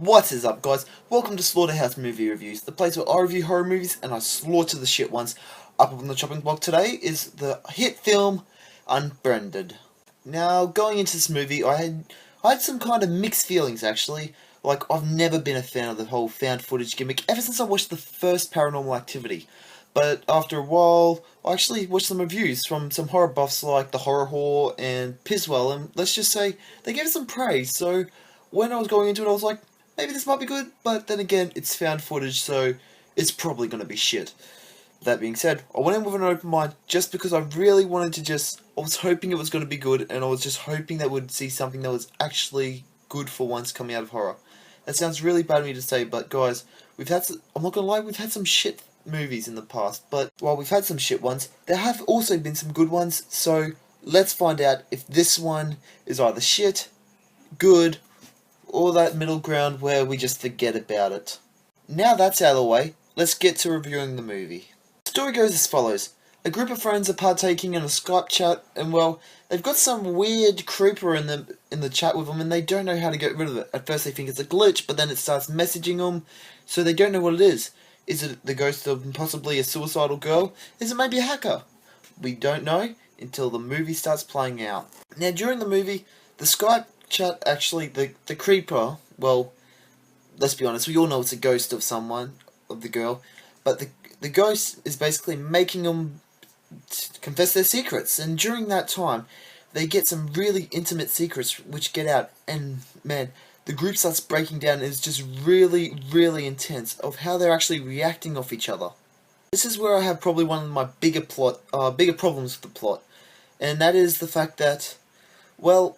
What is up, guys? Welcome to Slaughterhouse Movie Reviews, the place where I review horror movies and I slaughter the shit ones. Up on the chopping block today is the hit film Unfriended. Now, going into this movie, I had some kind of mixed feelings actually. Like, I've never been a fan of the whole found footage gimmick ever since I watched the first Paranormal Activity. But after a while, I actually watched some reviews from some horror buffs like the Horror Whore and Piswell, and let's just say they gave it some praise. So when I was going into it, I was like, maybe this might be good, but then again, it's found footage, so it's probably going to be shit. That being said, I went in with an open mind just because I really wanted to I was hoping it was going to be good, and I was just hoping that we'd see something that was actually good for once coming out of horror. That sounds really bad of me to say, but guys, I'm not going to lie, we've had some shit movies in the past, but while we've had some shit ones, there have also been some good ones, so let's find out if this one is either shit, good, or that middle ground where we just forget about it. Now that's out of the way, let's get to reviewing the movie. The story goes as follows. A group of friends are partaking in a Skype chat, and well, they've got some weird creeper in the chat with them, and they don't know how to get rid of it. At first they think it's a glitch, but then it starts messaging them, so they don't know what it is. Is it the ghost of possibly a suicidal girl? Is it maybe a hacker? We don't know until the movie starts playing out. Now during the movie, the Skype chat actually, the creeper, well, let's be honest, we all know it's a ghost of someone, of the girl, but the ghost is basically making them confess their secrets, and during that time, they get some really intimate secrets which get out, and man, the group starts breaking down, and it's just really, really intense of how they're actually reacting off each other. This is where I have probably one of my bigger problems with the plot, and that is the fact that, well,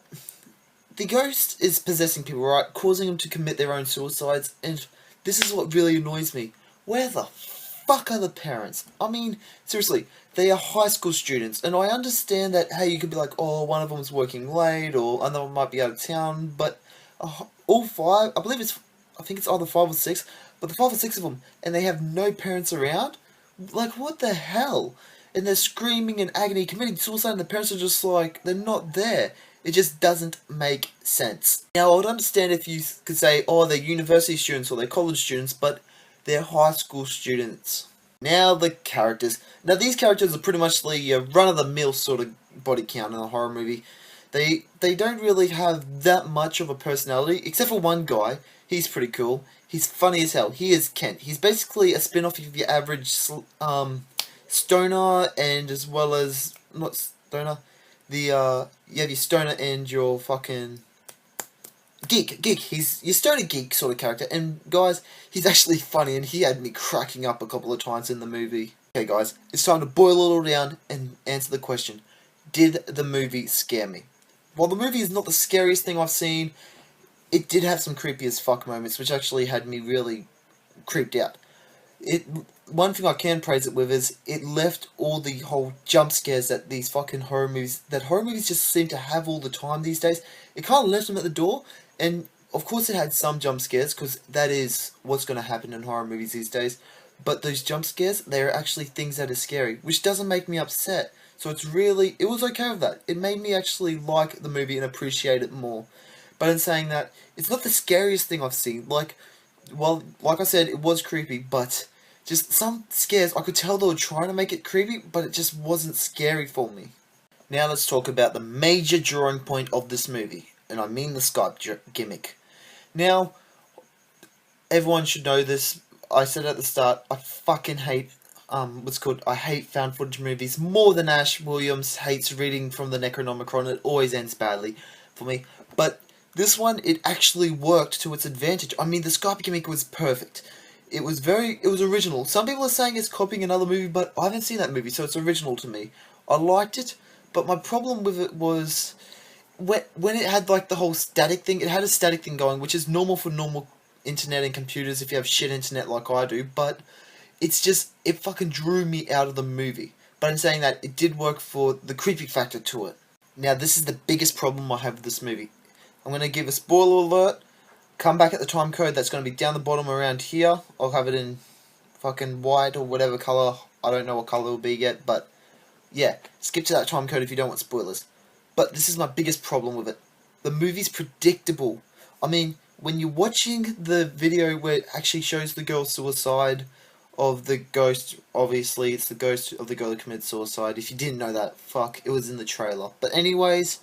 the ghost is possessing people, right, causing them to commit their own suicides, and this is what really annoys me. Where the fuck are the parents? I mean, seriously, they are high school students, and I understand that, hey, you could be like, oh, one of them's working late, or another one might be out of town, but all five, I think it's either 5 or 6, but the 5 or 6 of them, and they have no parents around? Like, what the hell? And they're screaming in agony, committing suicide, and the parents are just like, they're not there. It just doesn't make sense. Now, I would understand if you could say, oh, they're university students or they're college students, but they're high school students. Now, the characters. Now, these characters are pretty much the run-of-the-mill sort of body count in a horror movie. They don't really have that much of a personality, except for one guy. He's pretty cool. He's funny as hell. He is Kent. He's basically a spin-off of your average stoner, and as well as, not stoner, you have your stoner and your fucking geek. He's your stoner geek sort of character, and guys, he's actually funny, and he had me cracking up a couple of times in the movie. Okay guys, it's time to boil it all down and answer the question. Did the movie scare me? While the movie is not the scariest thing I've seen, it did have some creepy as fuck moments, which actually had me really creeped out. One thing I can praise it with is it left all the whole jump scares that these fucking horror movies just seem to have all the time these days. It kind of left them at the door, and of course it had some jump scares, because that is what's going to happen in horror movies these days. But those jump scares, they are actually things that are scary, which doesn't make me upset. So it was okay with that. It made me actually like the movie and appreciate it more. But in saying that, it's not the scariest thing I've seen. Like I said, it was creepy, but just some scares, I could tell they were trying to make it creepy, but it just wasn't scary for me. Now let's talk about the major drawing point of this movie, and I mean the Skype gimmick. Now, everyone should know this. I said at the start, I fucking hate I hate found footage movies more than Ash Williams hates reading from the Necronomicon. It always ends badly for me. But this one, it actually worked to its advantage. I mean, the Skype gimmick was perfect. It was original. Some people are saying it's copying another movie, but I haven't seen that movie, so it's original to me. I liked it, but my problem with it was when it had like the whole static thing. It had a static thing going, which is normal for normal internet and computers if you have shit internet like I do, but it fucking drew me out of the movie. But in saying that, it did work for the creepy factor to it. Now, this is the biggest problem I have with this movie. I'm going to give a spoiler alert. Come back at the time code that's going to be down the bottom around here. I'll have it in fucking white or whatever colour. I don't know what colour it will be yet, but yeah, skip to that time code if you don't want spoilers. But this is my biggest problem with it. The movie's predictable. I mean, when you're watching the video where it actually shows the girl's suicide of the ghost, obviously it's the ghost of the girl that committed suicide. If you didn't know that, fuck, it was in the trailer. But anyways,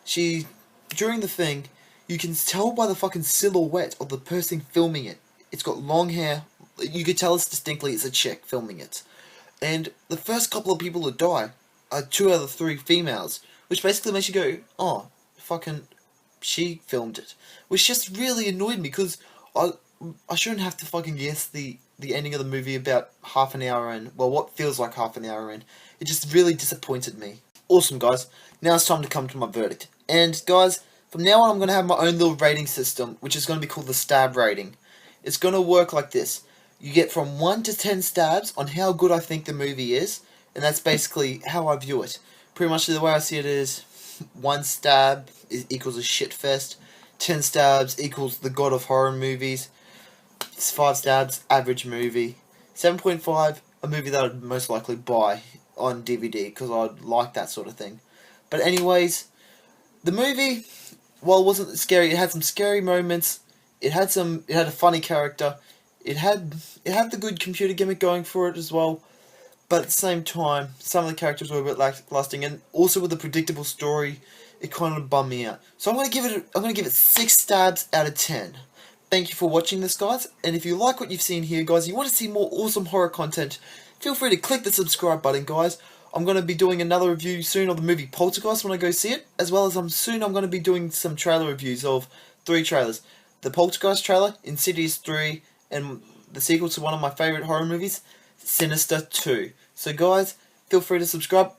during the thing, you can tell by the fucking silhouette of the person filming it. It's got long hair. You could tell distinctly it's a chick filming it. And the first couple of people to die are 2 out of 3 females, which basically makes you go, oh, fucking, she filmed it. Which just really annoyed me, because I shouldn't have to fucking guess the ending of the movie about half an hour in. Well, what feels like half an hour in. It just really disappointed me. Awesome, guys. Now it's time to come to my verdict. And, guys, from now on I'm going to have my own little rating system, which is going to be called the stab rating. It's going to work like this. You get from 1 to 10 stabs on how good I think the movie is, and that's basically how I view it. Pretty much the way I see it is 1 stab equals a shit fest, 10 stabs equals the god of horror movies, 5 stabs, average movie, 7.5, a movie that I'd most likely buy on DVD, because I'd like that sort of thing. But anyways, the movie, while it wasn't scary, it had some scary moments, it had a funny character, it had the good computer gimmick going for it as well, but at the same time, some of the characters were a bit lacklusting, and also with the predictable story, it kind of bummed me out. So I'm gonna give it 6 stabs out of 10. Thank you for watching this, guys, and if you like what you've seen here, guys, you want to see more awesome horror content, feel free to click the subscribe button, guys. I'm going to be doing another review soon of the movie Poltergeist when I go see it, as well as I'm going to be doing some trailer reviews of 3 trailers. The Poltergeist trailer, Insidious 3, and the sequel to one of my favourite horror movies, Sinister 2. So guys, feel free to subscribe.